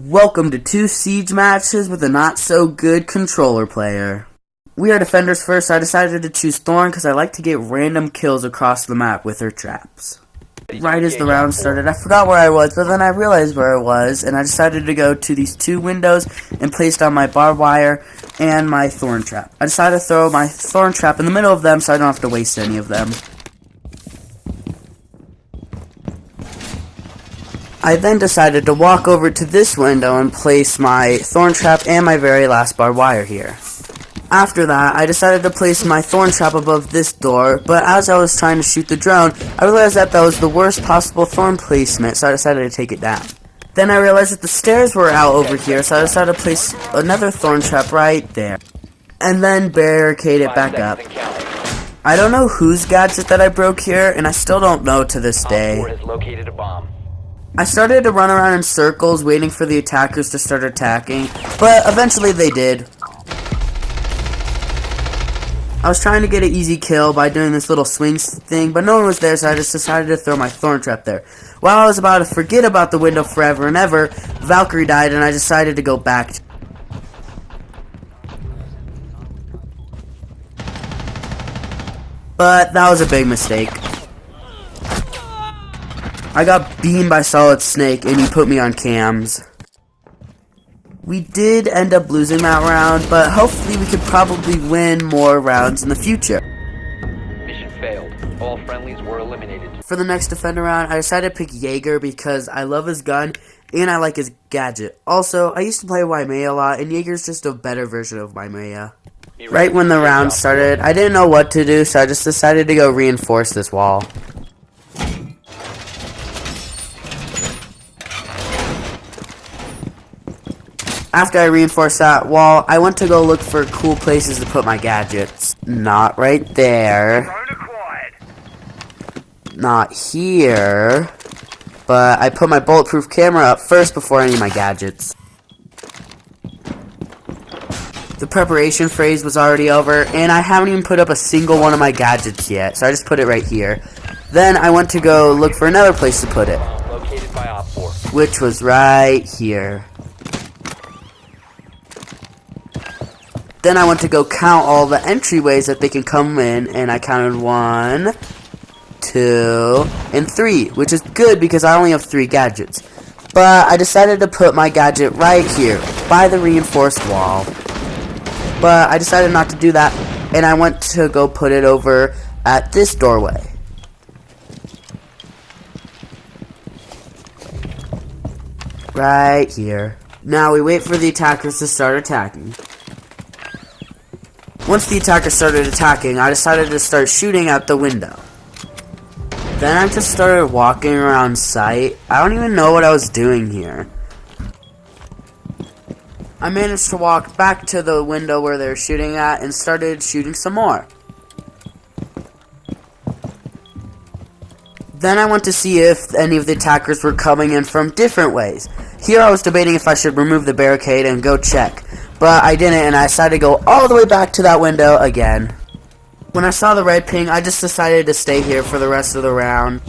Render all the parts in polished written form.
Welcome to 2 siege matches with a not-so-good controller player. We are defenders first, so I decided to choose Thorn because I like to get random kills across the map with her traps. Right as the round started, I forgot where I was, but then I realized where I was, and I decided to go to these 2 windows and placed on my barbed wire and my thorn trap. I decided to throw my thorn trap in the middle of them so I don't have to waste any of them. I then decided to walk over to this window and place my thorn trap and my very last barbed wire here. After that, I decided to place my thorn trap above this door, but as I was trying to shoot the drone, I realized that was the worst possible thorn placement, so I decided to take it down. Then I realized that the stairs were out over here, so I decided to place another thorn trap right there, and then barricade it back up. I don't know whose gadget that I broke here, and I still don't know to this day. I started to run around in circles waiting for the attackers to start attacking, but eventually they did. I was trying to get an easy kill by doing this little swing thing, but no one was there, so I just decided to throw my thorn trap there. While I was about to forget about the window forever and ever, Valkyrie died and I decided to go back. But that was a big mistake. I got beamed by Solid Snake and he put me on cams. We did end up losing that round, but hopefully we could probably win more rounds in the future. Mission failed. All friendlies were eliminated. For the next defender round, I decided to pick Jaeger because I love his gun and I like his gadget. Also, I used to play Waimea a lot and Jaeger's just a better version of Waimea. Right when the round started, I didn't know what to do, so I just decided to go reinforce this wall. After I reinforced that wall, I went to go look for cool places to put my gadgets. Not right there. Not here. But I put my bulletproof camera up first before any of my gadgets. The preparation phase was already over, and I haven't even put up a single one of my gadgets yet, so I just put it right here. Then I went to go look for another place to put it, which was right here. Then I went to go count all the entryways that they can come in, and I counted 1, 2, and 3, which is good because I only have 3 gadgets. But I decided to put my gadget right here, by the reinforced wall. But I decided not to do that, and I went to go put it over at this doorway. Right here. Now we wait for the attackers to start attacking. Once the attackers started attacking, I decided to start shooting out the window. Then I just started walking around sight. I don't even know what I was doing here. I managed to walk back to the window where they were shooting at and started shooting some more. Then I went to see if any of the attackers were coming in from different ways. Here I was debating if I should remove the barricade and go check. But I didn't, and I decided to go all the way back to that window again. When I saw the red ping, I just decided to stay here for the rest of the round.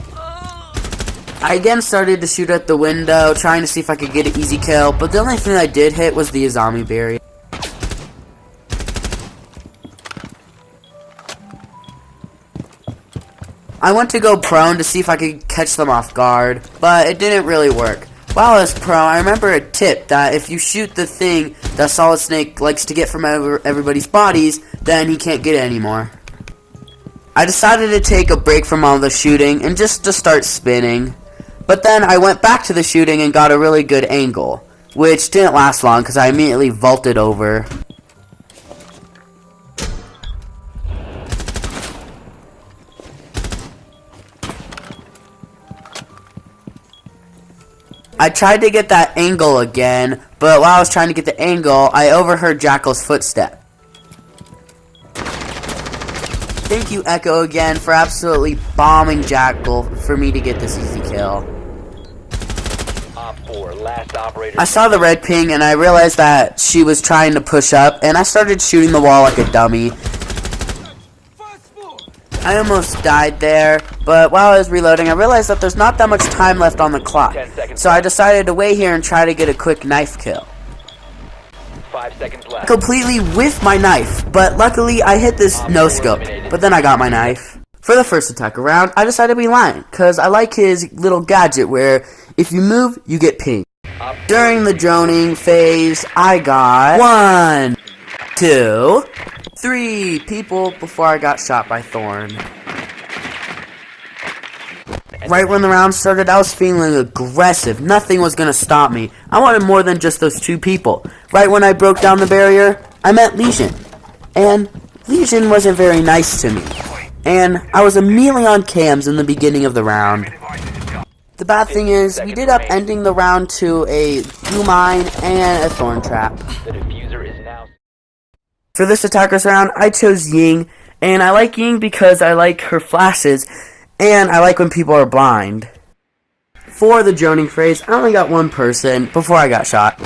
I again started to shoot at the window, trying to see if I could get an easy kill, but the only thing I did hit was the zombie berry. I went to go prone to see if I could catch them off guard, but it didn't really work. While I was prone, I remember a tip that if you shoot the thing that Solid Snake likes to get from everybody's bodies, then he can't get it anymore. I decided to take a break from all the shooting and just to start spinning. But then I went back to the shooting and got a really good angle, which didn't last long because I immediately vaulted over. I tried to get that angle again, but while I was trying to get the angle, I overheard Jackal's footstep. Thank you, Echo, again, for absolutely bombing Jackal for me to get this easy kill. I saw the red ping, and I realized that she was trying to push up, and I started shooting the wall like a dummy. I almost died there, but while I was reloading, I realized that there's not that much time left on the clock. 10 seconds So I decided to wait here and try to get a quick knife kill. 5 seconds left. Completely with my knife, but luckily I hit this no-scope, but then I got my knife. For the first attack around, I decided to be Lion, because I like his little gadget where if you move, you get pinged. During the droning phase, I got 1, 2, 3 people before I got shot by Thorn. Right when the round started, I was feeling aggressive. Nothing was going to stop me. I wanted more than just those 2 people. Right when I broke down the barrier, I met Legion. And Legion wasn't very nice to me. And I was immediately on cams in the beginning of the round. The bad thing is, we did up ending the round to a glue mine and a thorn trap. The diffuser is now... For this attacker's round, I chose Ying, and I like Ying because I like her flashes, and I like when people are blind. For the droning phase, I only got 1 person before I got shot.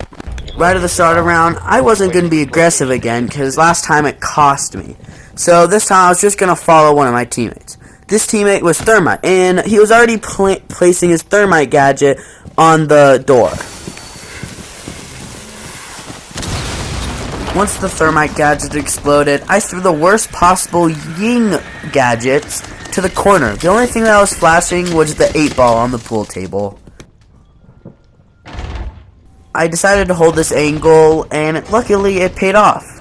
Right at the start of the round, I wasn't going to be aggressive again, because last time it cost me. So this time I was just going to follow one of my teammates. This teammate was Thermite, and he was already placing his Thermite gadget on the door. Once the Thermite gadget exploded, I threw the worst possible Ying gadgets to the corner. The only thing that was flashing was the 8-ball on the pool table. I decided to hold this angle, and luckily it paid off.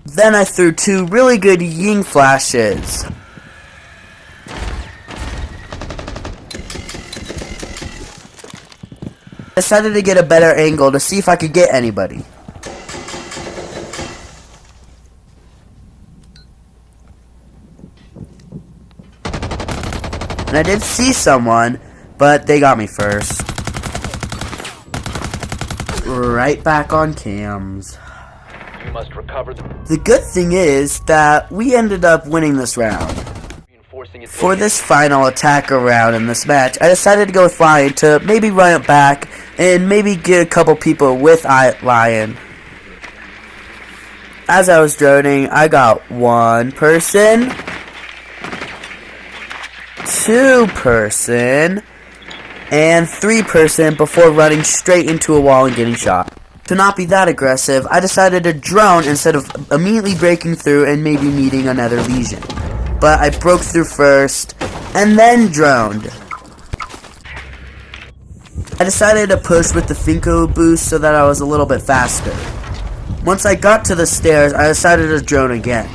Then I threw 2 really good Ying flashes. I decided to get a better angle to see if I could get anybody. And I did see someone, but they got me first. Right back on cams. You must recover the... The good thing is that we ended up winning this round. Reinforcing its... For this final attacker round in this match, I decided to go with Lion to maybe run it back and maybe get a couple people with Lion. As I was droning, I got 1 person, 2 person, and 3 person before running straight into a wall and getting shot. To not be that aggressive, I decided to drone instead of immediately breaking through and maybe meeting another Legion. But I broke through first, and then droned. I decided to push with the Finko boost so that I was a little bit faster. Once I got to the stairs, I decided to drone again.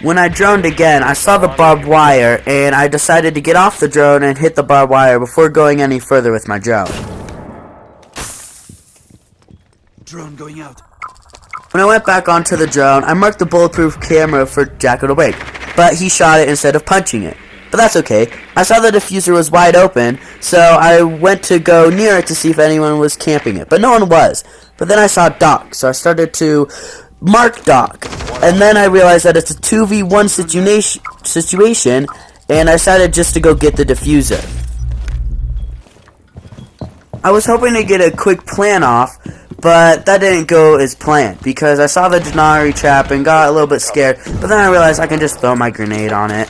When I droned again, I saw the barbed wire, and I decided to get off the drone and hit the barbed wire before going any further with my drone. Drone going out. When I went back onto the drone, I marked the bulletproof camera for Jacko to wake, but he shot it instead of punching it. But that's okay. I saw the diffuser was wide open, so I went to go near it to see if anyone was camping it, but no one was. But then I saw Doc, so I started to mark Doc, and then I realized that it's a 2v1 situation, and I decided just to go get the diffuser. I was hoping to get a quick plan off, but that didn't go as planned, because I saw the Denari trap and got a little bit scared, but then I realized I can just throw my grenade on it.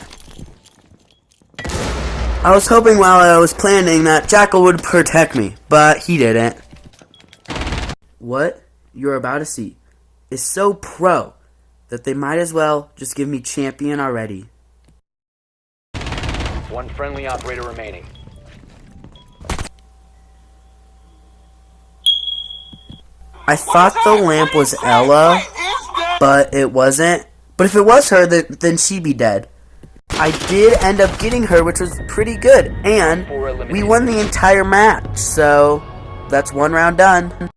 I was hoping while I was planning that Jackal would protect me, but he didn't. What you're about to see is so pro that they might as well just give me champion already. 1 friendly operator remaining. I thought the lamp was Ella, but it wasn't. But if it was her, then she'd be dead. I did end up getting her, which was pretty good, and we won the entire match, so that's 1 round done.